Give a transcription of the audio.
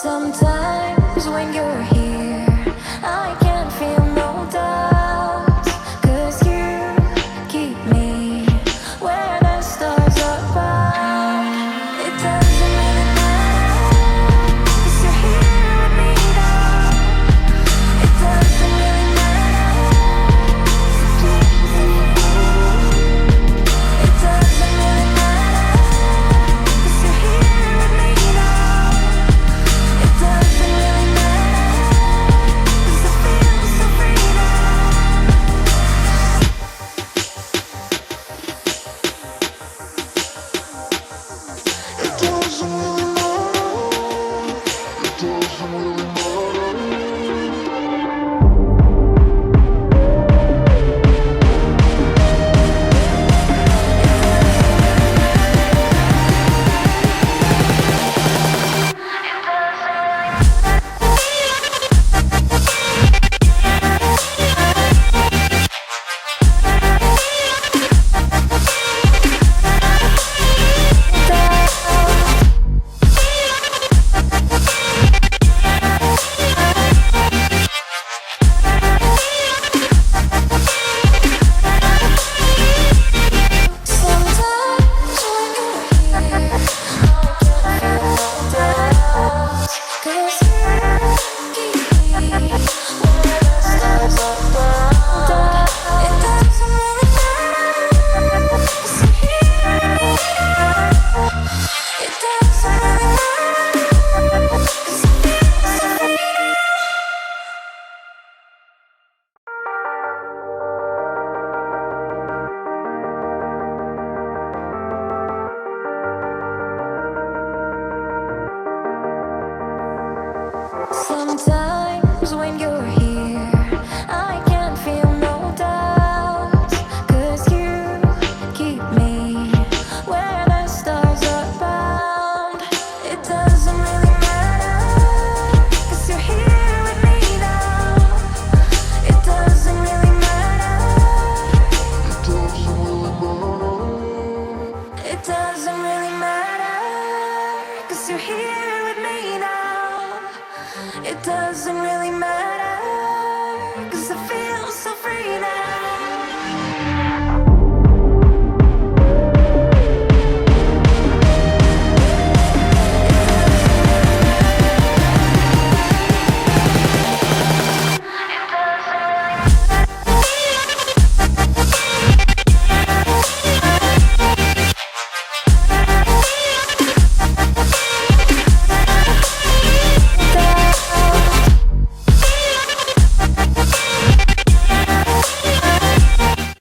Sometimes when you're here, I can't feel no doubt, 'cause you keep me where the stars are found. It doesn't really matter, 'cause you're here with me now. It doesn't really matter. It doesn't really matter, 'cause you're here with me now. It doesn't really matter, 'cause I feel so free now. It doesn't really matter. It doesn't really matter. Sometimes when you're here, I can't feel no doubt, 'cause you keep me where the stars are bound. It doesn't really matter, 'cause you're here with me now. It doesn't really matter. It doesn't really matter. It doesn't really matter, 'cause you're here with me now. It doesn't really matter.